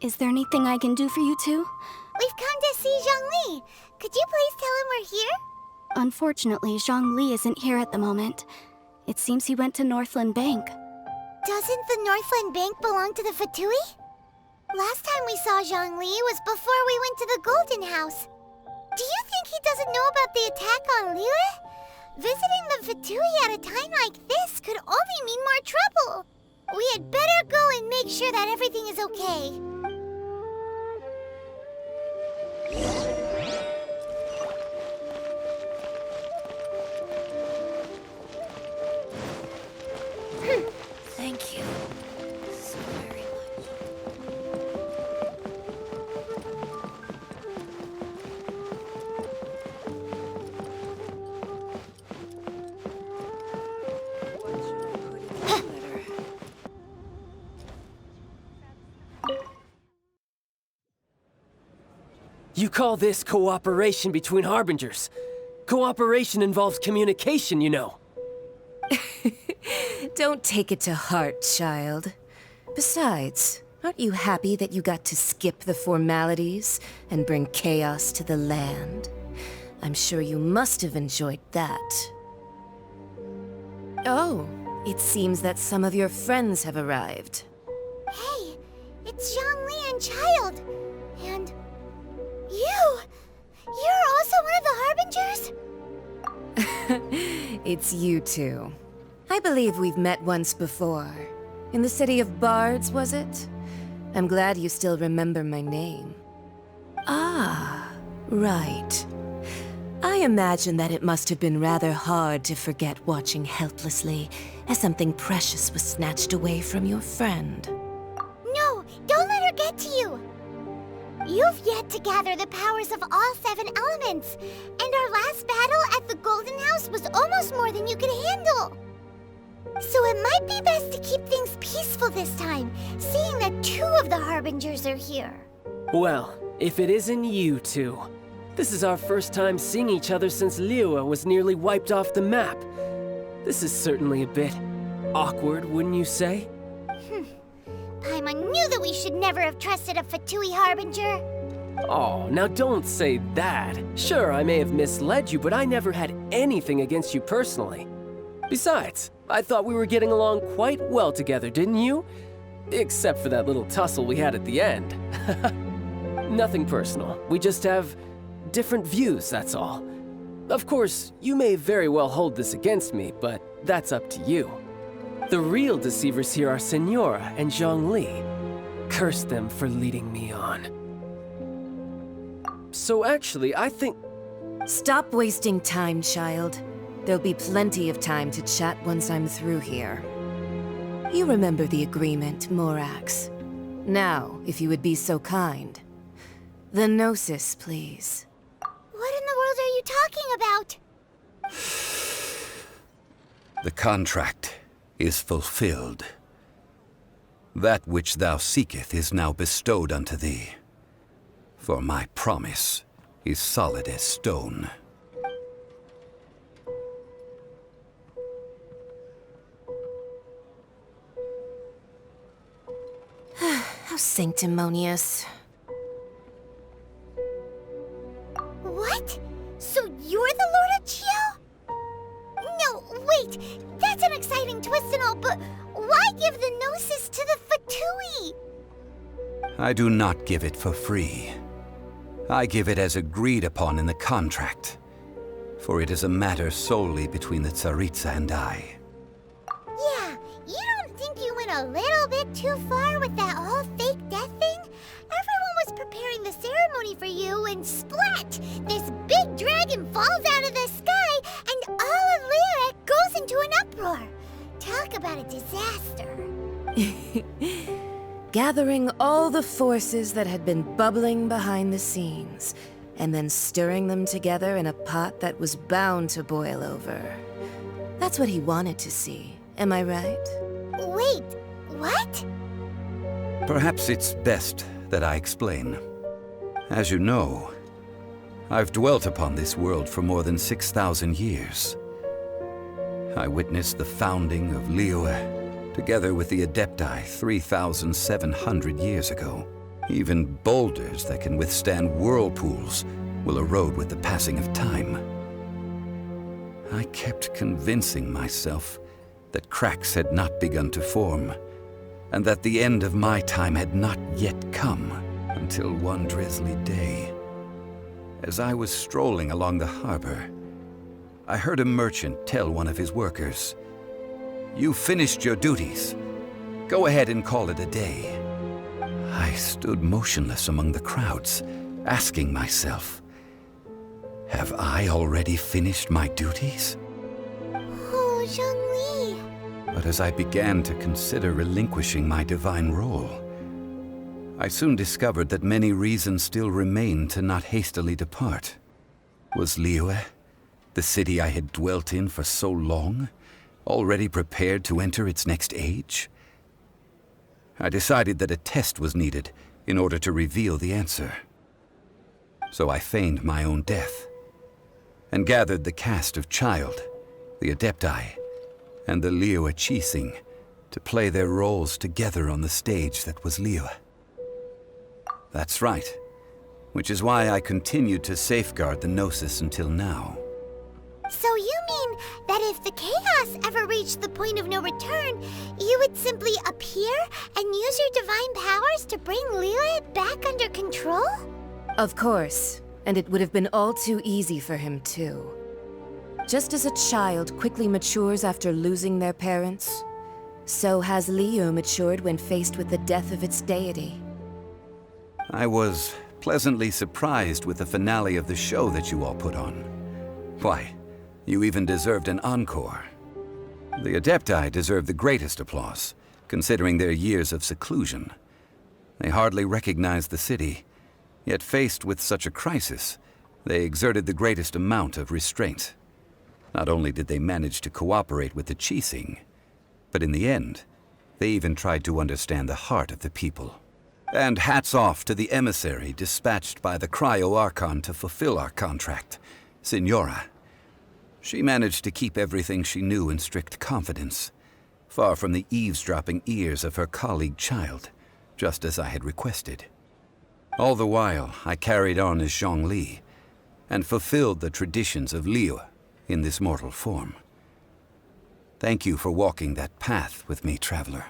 Is there anything I can do for you two? We've come to see Zhongli. Could you please tell him we're here? Unfortunately, Zhongli isn't here at the moment. It seems he went to Northland Bank. Doesn't the Northland Bank belong to the Fatui? Last time we saw Zhongli was before we went to the Golden House. Do you think he doesn't know about the attack on Liyue? Visiting the Fatui at a time like this could only mean more trouble. We had better go and make sure that everything is okay. Thank you so very much. You call this cooperation between Harbingers? Cooperation involves communication, you know. Don't take it to heart, child. Besides, aren't you happy that you got to skip the formalities and bring chaos to the land? I'm sure you must have enjoyed that. Oh, it seems that some of your friends have arrived. Hey, it's Zhongli and Child. And you! You're also one of the Harbingers? It's you two. I believe we've met once before. In the City of Bards, was it? I'm glad you still remember my name. Ah, right. I imagine that it must have been rather hard to forget watching helplessly as something precious was snatched away from your friend. No, don't let her get to you! You've yet to gather the powers of all 7 elements, and our last battle at the Golden House was almost more than you could handle. So it might be best to keep things peaceful this time, seeing that 2 of the Harbingers are here. Well, if it isn't you two. This is our first time seeing each other since Liyue was nearly wiped off the map. This is certainly a bit awkward, wouldn't you say? Paimon knew that we should never have trusted a Fatui Harbinger. Oh, now don't say that. Sure, I may have misled you, but I never had anything against you personally. Besides, I thought we were getting along quite well together, didn't you? Except for that little tussle we had at the end. Nothing personal. We just have different views, that's all. Of course, you may very well hold this against me, but that's up to you. The real deceivers here are Senora and Zhongli. Curse them for leading me on. So actually, I think... Stop wasting time, child. There'll be plenty of time to chat once I'm through here. You remember the agreement, Morax. Now, if you would be so kind. The Gnosis, please. What in the world are you talking about? The contract is fulfilled. That which thou seeketh is now bestowed unto thee. For my promise is solid as stone. How sanctimonious. What? So you're the Lord of Chiao? No, wait! That's an exciting twist and all, but why give the Gnosis to the Fatui? I do not give it for free. I give it as agreed upon in the contract. For it is a matter solely between the Tsaritsa and I. Yeah, you don't think you went a little bit too far with that whole fake death thing? Everyone was preparing the ceremony for you, and splat! This big dragon falls out of the sky, and all of Liyue goes into an uproar. Talk about a disaster. Gathering all the forces that had been bubbling behind the scenes, and then stirring them together in a pot that was bound to boil over. That's what he wanted to see, am I right? Wait, what? Perhaps it's best that I explain. As you know, I've dwelt upon this world for more than 6,000 years. I witnessed the founding of Liyue, together with the Adepti 3,700 years ago. Even boulders that can withstand whirlpools will erode with the passing of time. I kept convincing myself that cracks had not begun to form, and that the end of my time had not yet come, until one drizzly day. As I was strolling along the harbor, I heard a merchant tell one of his workers, "You finished your duties. Go ahead and call it a day." I stood motionless among the crowds, asking myself, have I already finished my duties? Oh, Zhongli. But as I began to consider relinquishing my divine role, I soon discovered that many reasons still remained to not hastily depart. Was Liyue, the city I had dwelt in for so long, already prepared to enter its next age? I decided that a test was needed in order to reveal the answer. So I feigned my own death, and gathered the cast of Child, the Adepti, and the Liyue Qixing to play their roles together on the stage that was Liyue. That's right, which is why I continued to safeguard the Gnosis until now. So you mean that if the chaos ever reached the point of no return, you would simply appear and use your divine powers to bring Liyue back under control? Of course, and it would have been all too easy for him too. Just as a child quickly matures after losing their parents, so has Liyue matured when faced with the death of its deity. I was pleasantly surprised with the finale of the show that you all put on. Why, you even deserved an encore. The Adepti deserve the greatest applause, considering their years of seclusion. They hardly recognized the city, yet faced with such a crisis, they exerted the greatest amount of restraint. Not only did they manage to cooperate with the Qixing, but in the end, they even tried to understand the heart of the people. And hats off to the emissary dispatched by the Cryo-Archon to fulfill our contract, Signora. She managed to keep everything she knew in strict confidence, far from the eavesdropping ears of her colleague Child, just as I had requested. All the while, I carried on as Zhongli, and fulfilled the traditions of Liyue in this mortal form. Thank you for walking that path with me, Traveler.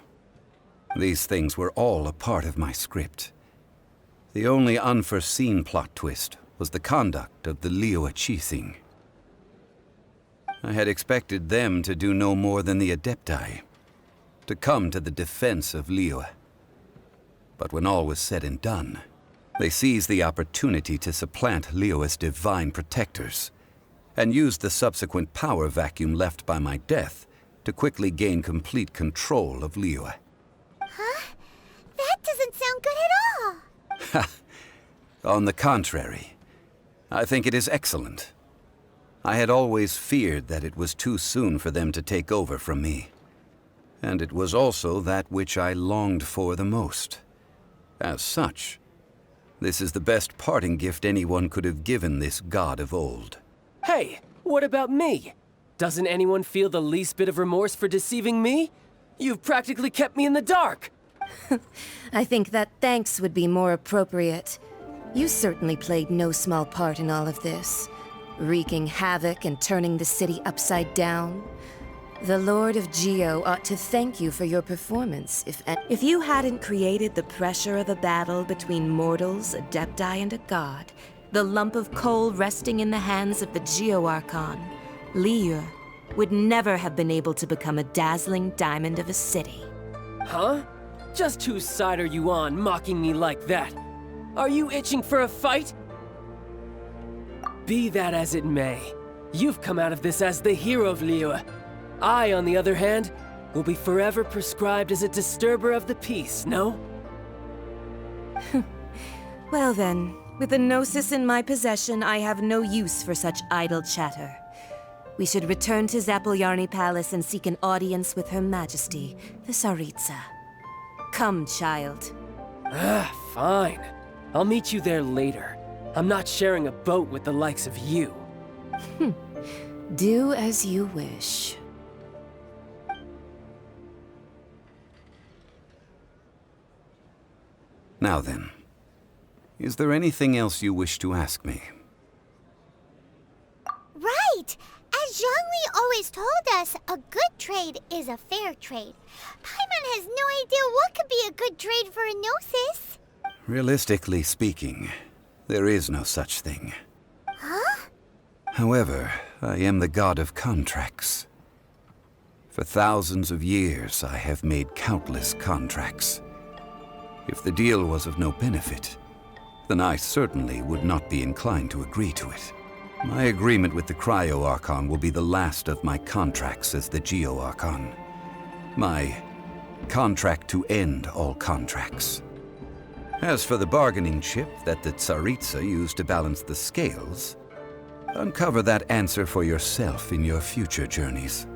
These things were all a part of my script. The only unforeseen plot twist was the conduct of the Liyue Qixing. I had expected them to do no more than the Adepti, to come to the defense of Liyue. But when all was said and done, they seized the opportunity to supplant Liyue's divine protectors, and used the subsequent power vacuum left by my death to quickly gain complete control of Liyue. Huh? That doesn't sound good at all. On the contrary, I think it is excellent. I had always feared that it was too soon for them to take over from me. And it was also that which I longed for the most. As such, this is the best parting gift anyone could have given this god of old. Hey, what about me? Doesn't anyone feel the least bit of remorse for deceiving me? You've practically kept me in the dark. I think that thanks would be more appropriate. You certainly played no small part in all of this, wreaking havoc and turning the city upside down. The Lord of Geo ought to thank you for your performance. If you hadn't created the pressure of a battle between mortals, Adepti, and a god, the lump of coal resting in the hands of the Geo-Archon, Liyue would never have been able to become a dazzling diamond of a city. Huh? Just whose side are you on, mocking me like that? Are you itching for a fight? Be that as it may, you've come out of this as the hero of Liyue. I, on the other hand, will be forever prescribed as a disturber of the peace, no? Well then, with the Gnosis in my possession, I have no use for such idle chatter. We should return to Zapoljarny Palace and seek an audience with Her Majesty, the Tsaritsa. Come, child. Fine. I'll meet you there later. I'm not sharing a boat with the likes of you. Do as you wish. Now then, Is there anything else you wish to ask me? Right! As Zhongli always told us, a good trade is a fair trade. Paimon has no idea what could be a good trade for a Gnosis. Realistically speaking, there is no such thing. Huh? However, I am the god of contracts. For thousands of years, I have made countless contracts. If the deal was of no benefit, then I certainly would not be inclined to agree to it. My agreement with the Cryo Archon will be the last of my contracts as the Geo Archon. My contract to end all contracts. As for the bargaining chip that the Tsaritsa used to balance the scales, uncover that answer for yourself in your future journeys.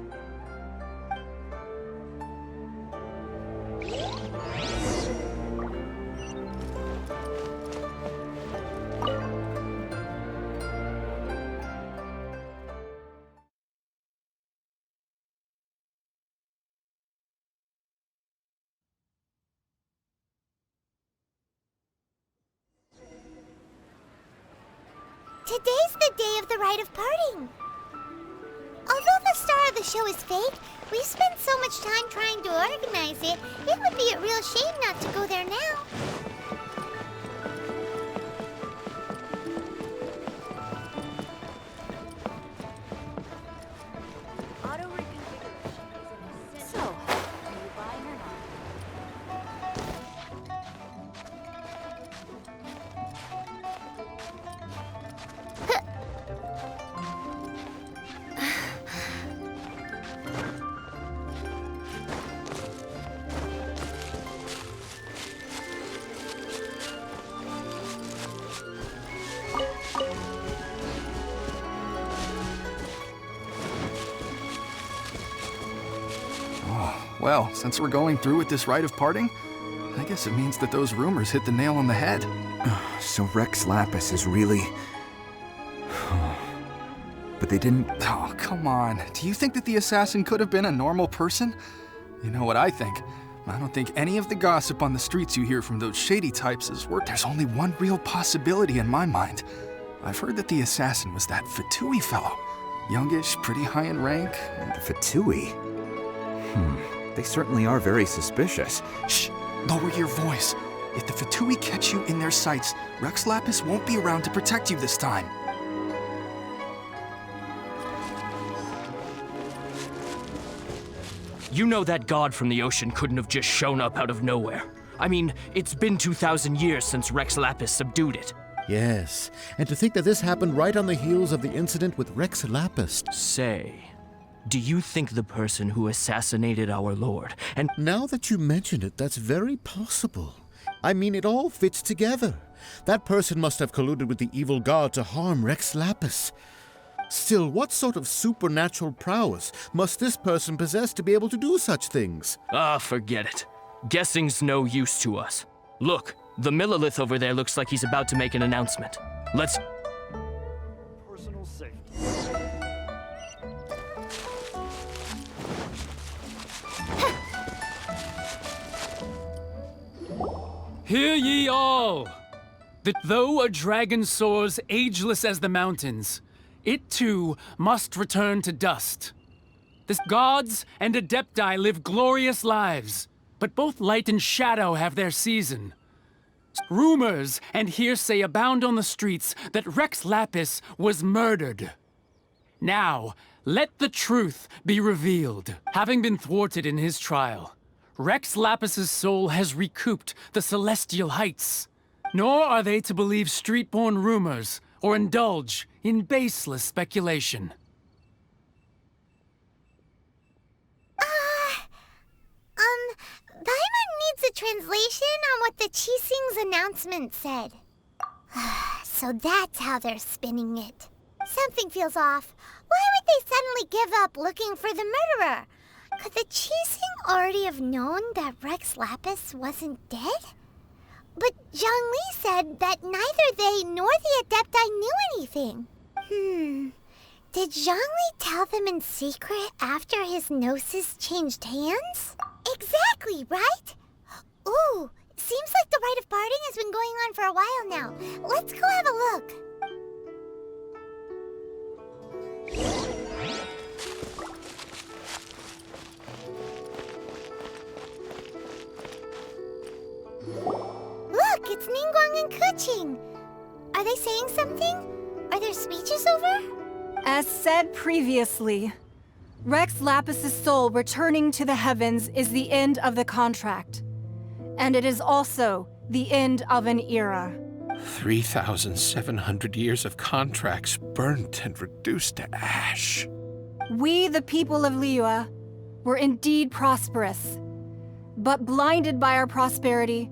Today's the day of the rite of parting. Although the star of the show is fake, we've spent so much time trying to organize it, it would be a real shame not to go there now. Auto reconfiguration is an essential. So, are you buying or not? Well, since we're going through with this rite of parting, I guess it means that those rumors hit the nail on the head. So Rex Lapis is really... But they didn't... Oh, come on. Do you think that the assassin could have been a normal person? You know what I think? I don't think any of the gossip on the streets you hear from those shady types is worth... There's only one real possibility in my mind. I've heard that the assassin was that Fatui fellow. Youngish, pretty high in rank. The Fatui? They certainly are very suspicious. Shh! Lower your voice. If the Fatui catch you in their sights, Rex Lapis won't be around to protect you this time. You know that god from the ocean couldn't have just shown up out of nowhere. I mean, it's been 2,000 years since Rex Lapis subdued it. Yes, and to think that this happened right on the heels of the incident with Rex Lapis. Say, do you think the person who assassinated our lord and... Now that you mention it, that's very possible. I mean, it all fits together. That person must have colluded with the evil god to harm Rex Lapis. Still, what sort of supernatural prowess must this person possess to be able to do such things? Ah, forget it. Guessing's no use to us. Look, the Millilith over there looks like he's about to make an announcement. Let's... Personal safety. Hear ye all! That though a dragon soars ageless as the mountains, it too must return to dust. The gods and adepti live glorious lives, but both light and shadow have their season. Rumors and hearsay abound on the streets that Rex Lapis was murdered. Now, let the truth be revealed. Having been thwarted in his trial, Rex Lapis's soul has recouped the celestial heights. Nor are they to believe street-born rumors or indulge in baseless speculation. Paimon needs a translation on what the Qixing's announcement said. So that's how they're spinning it. Something feels off. Why would they suddenly give up looking for the murderer? Could the Qixing already have known that Rex Lapis wasn't dead? But Zhongli said that neither they nor the Adepti knew anything. Did Zhongli tell them in secret after his gnosis changed hands? Exactly, right? Ooh, see Seems like the rite of parting has been going on for a while now. Let's go have a look. Look, it's Ningguang and Kuching. Are they saying something? Are there speeches over? As said previously, Rex Lapis' soul returning to the heavens is the end of the contract. And it is also the end of an era. 3,700 years of contracts burnt and reduced to ash. We, the people of Liyue, were indeed prosperous. But blinded by our prosperity,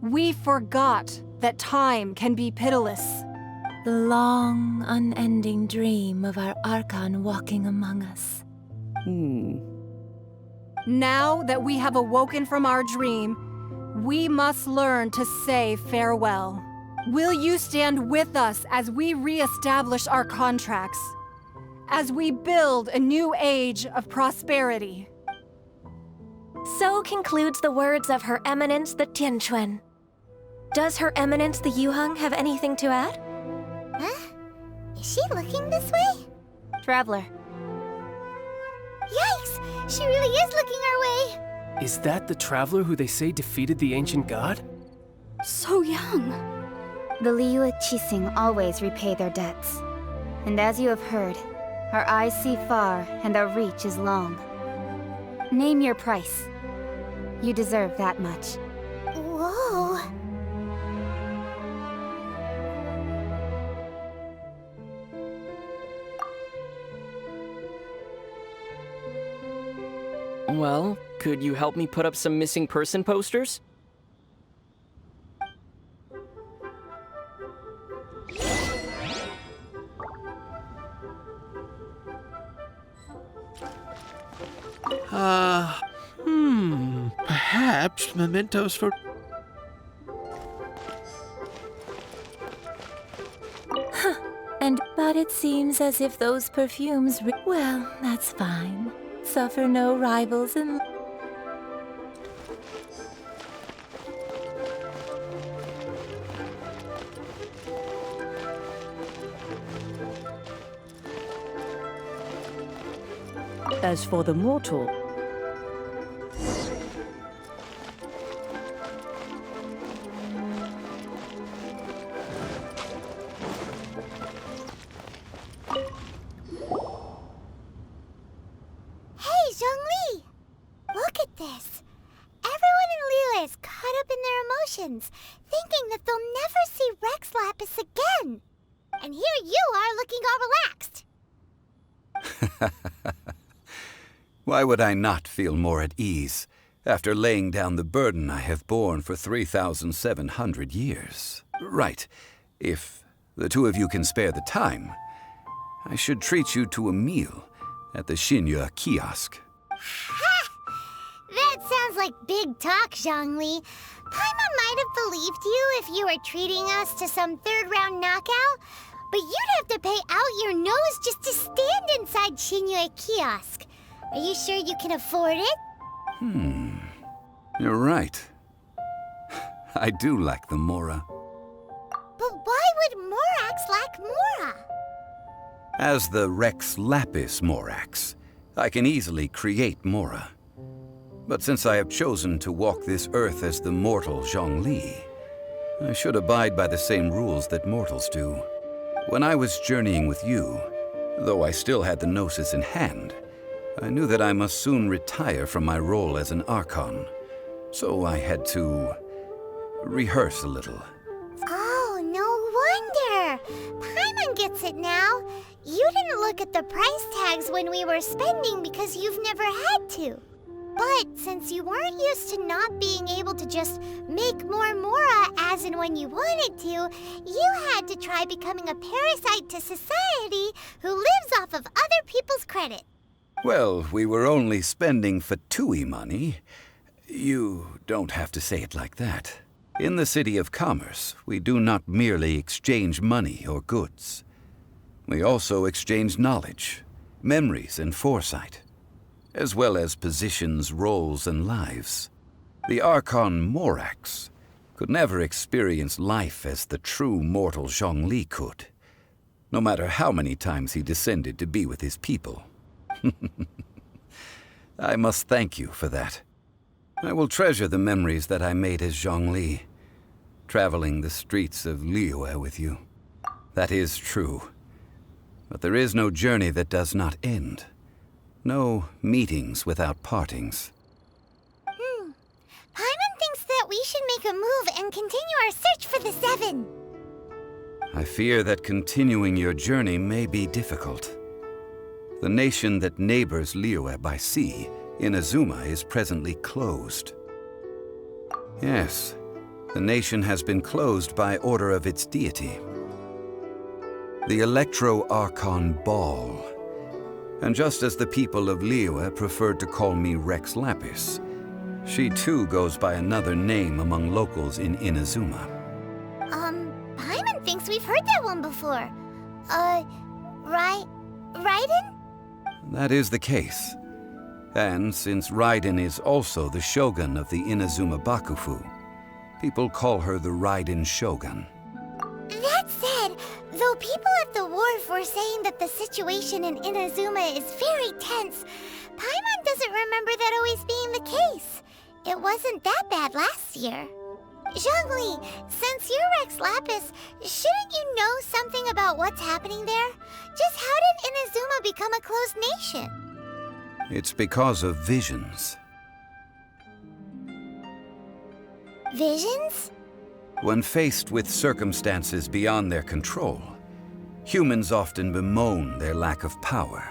we forgot that time can be pitiless. The long, unending dream of our Archon walking among us. Now that we have awoken from our dream, we must learn to say farewell. Will you stand with us as we re-establish our contracts? As we build a new age of prosperity? So concludes the words of Her Eminence the Tianquan. Does Her Eminence the Yuheng have anything to add? Huh? Is she looking this way? Traveler. Yikes! She really is looking our way! Is that the traveler who they say defeated the ancient god? So young. The Liyue Qixing always repay their debts. And as you have heard, our eyes see far and our reach is long. Name your price. You deserve that much. Whoa! Well, could you help me put up some missing person posters? Perhaps mementos for... But it seems as if those perfumes well, that's fine. Suffer no rivals in... As for the mortal... Hey, Zhongli! Look at this. Everyone in Liyue is caught up in their emotions, thinking that they'll never see Rex Lapis again. And here you are looking all relaxed. Why would I not feel more at ease after laying down the burden I have borne for 3,700 years? Right. If the two of you can spare the time, I should treat you to a meal at the Xinyue kiosk. Ha! That sounds like big talk, Zhongli. Paimon might have believed you if you were treating us to some third-round knockout, but you'd have to pay out your nose just to stand inside Xinyue kiosk. Are you sure you can afford it? You're right. I do lack the Mora. But why would Morax lack Mora? As the Rex Lapis Morax, I can easily create Mora. But since I have chosen to walk this earth as the mortal Zhongli, I should abide by the same rules that mortals do. When I was journeying with you, though I still had the Gnosis in hand, I knew that I must soon retire from my role as an Archon. So I had to rehearse a little. Oh, no wonder! Paimon gets it now. You didn't look at the price tags when we were spending because you've never had to. But since you weren't used to not being able to just make more Mora as and when you wanted to, you had to try becoming a parasite to society who lives off of other people's credit. Well, we were only spending Fatui money. You don't have to say it like that. In the City of Commerce, we do not merely exchange money or goods. We also exchange knowledge, memories, and foresight, as well as positions, roles, and lives. The Archon Morax could never experience life as the true mortal Zhongli could, no matter how many times he descended to be with his people. I must thank you for that. I will treasure the memories that I made as Zhongli, traveling the streets of Liyue with you. That is true. But there is no journey that does not end. No meetings without partings. Paimon thinks that we should make a move and continue our search for the Seven. I fear that continuing your journey may be difficult. The nation that neighbors Liyue by sea, Inazuma, is presently closed. Yes, the nation has been closed by order of its deity, the Electro-Archon Ball. And just as the people of Liyue preferred to call me Rex Lapis, she too goes by another name among locals in Inazuma. Paimon thinks we've heard that one before. Raiden? That is the case. And since Raiden is also the shogun of the Inazuma Bakufu, people call her the Raiden Shogun. That said, though people at the wharf were saying that the situation in Inazuma is very tense, Paimon doesn't remember that always being the case. It wasn't that bad last year. Zhongli, since you're Rex Lapis, shouldn't you know something about what's happening there? Just how did Inazuma become a closed nation? It's because of visions. Visions? When faced with circumstances beyond their control, humans often bemoan their lack of power.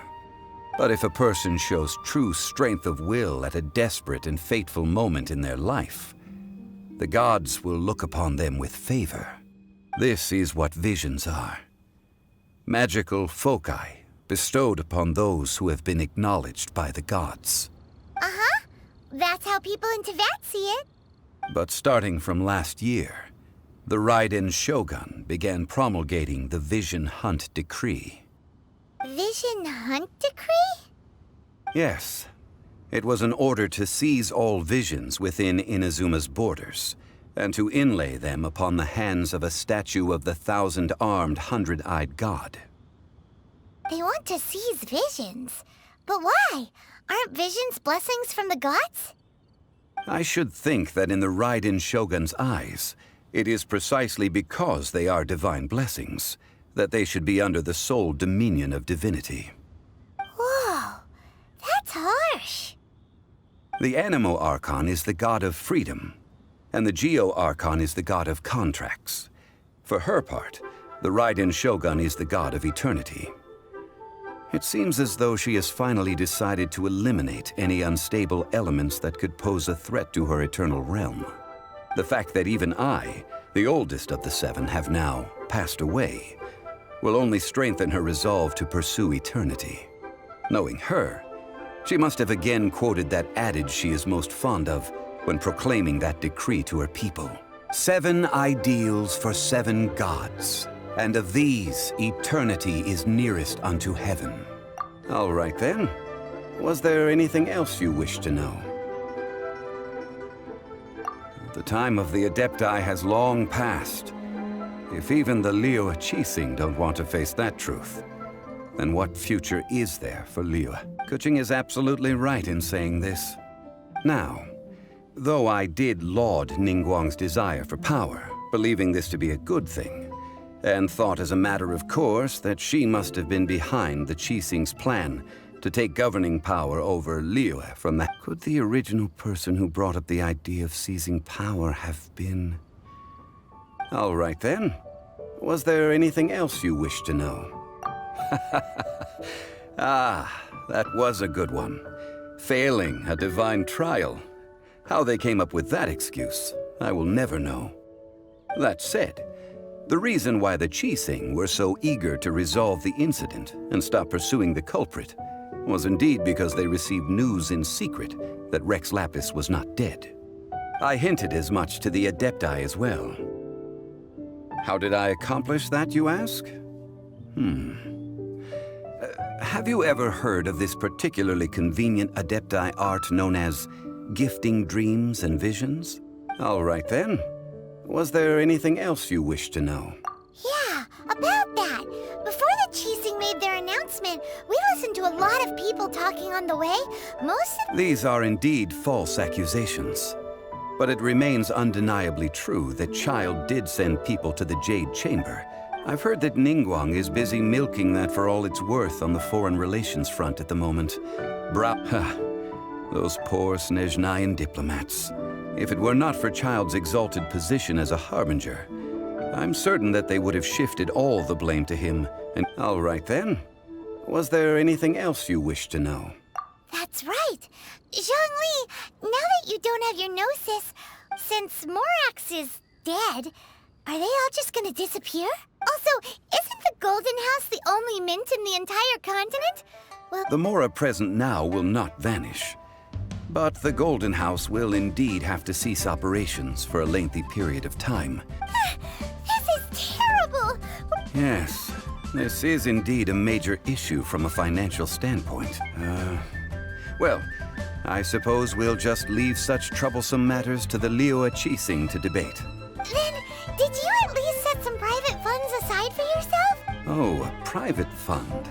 But if a person shows true strength of will at a desperate and fateful moment in their life, the gods will look upon them with favor. This is what visions are. Magical foci bestowed upon those who have been acknowledged by the gods. Uh-huh. That's how people in Teyvat see it. But starting from last year, the Raiden Shogun began promulgating the Vision Hunt Decree. Vision Hunt Decree? Yes. It was an order to seize all visions within Inazuma's borders, and to inlay them upon the hands of a statue of the 1,000-armed, 100-eyed god. They want to seize visions. But why? Aren't visions blessings from the gods? I should think that in the Raiden Shogun's eyes, it is precisely because they are divine blessings that they should be under the sole dominion of divinity. Whoa, that's harsh. The Animo Archon is the god of freedom, and the Geo Archon is the god of contracts. For her part, the Raiden Shogun is the god of eternity. It seems as though she has finally decided to eliminate any unstable elements that could pose a threat to her eternal realm. The fact that even I, the oldest of the seven, have now passed away, will only strengthen her resolve to pursue eternity. Knowing her, she must have again quoted that adage she is most fond of when proclaiming that decree to her people. 7 ideals for 7 gods, and of these, eternity is nearest unto heaven. All right then. Was there anything else you wished to know? The time of the Adepti has long passed. If even the Liyue Qixing don't want to face that truth, then what future is there for Liyue? Kuching is absolutely right in saying this. Now, though I did laud Ningguang's desire for power, believing this to be a good thing, and thought as a matter of course that she must have been behind the Qixing's plan to take governing power over Liyue from that. Could the original person who brought up the idea of seizing power have been... All right then. Was there anything else you wished to know? Ah, that was a good one. Failing a divine trial. How they came up with that excuse, I will never know. That said, the reason why the Qixing were so eager to resolve the incident and stop pursuing the culprit was indeed because they received news in secret that Rex Lapis was not dead. I hinted as much to the Adepti as well. How did I accomplish that, you ask? Have you ever heard of this particularly convenient Adepti art known as gifting dreams and visions? All right then. Was there anything else you wish to know? Yeah, about that. Before the Qixing made their announcement, we listened to a lot of people talking on the way. Most of These are indeed false accusations. But it remains undeniably true that Child did send people to the Jade Chamber. I've heard that Ningguang is busy milking that for all it's worth on the foreign relations front at the moment. Those poor Snezhnayan diplomats. If it were not for Child's exalted position as a harbinger, I'm certain that they would have shifted all the blame to him. And all right then. Was there anything else you wish to know? That's right. Zhongli, now that you don't have your gnosis, since Morax is dead, are they all just gonna disappear? Also, isn't the Golden House the only mint in the entire continent? Well, The Mora present now will not vanish. But the Golden House will indeed have to cease operations for a lengthy period of time. this is terrible! Yes, this is indeed a major issue from a financial standpoint. Well, I suppose we'll just leave such troublesome matters to the Liyue Qixing to debate. Then, did you at least set some private funds aside for yourself? Oh, a private fund.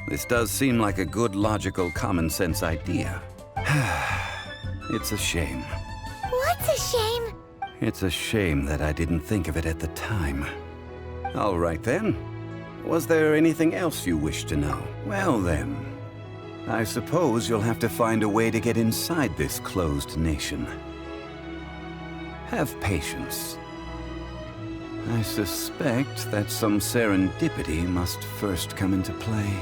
This does seem like a good, logical, common-sense idea. It's a shame. What's a shame? It's a shame that I didn't think of it at the time. All right then. Was there anything else you wish to know? Well then, I suppose you'll have to find a way to get inside this closed nation. Have patience. I suspect that some serendipity must first come into play.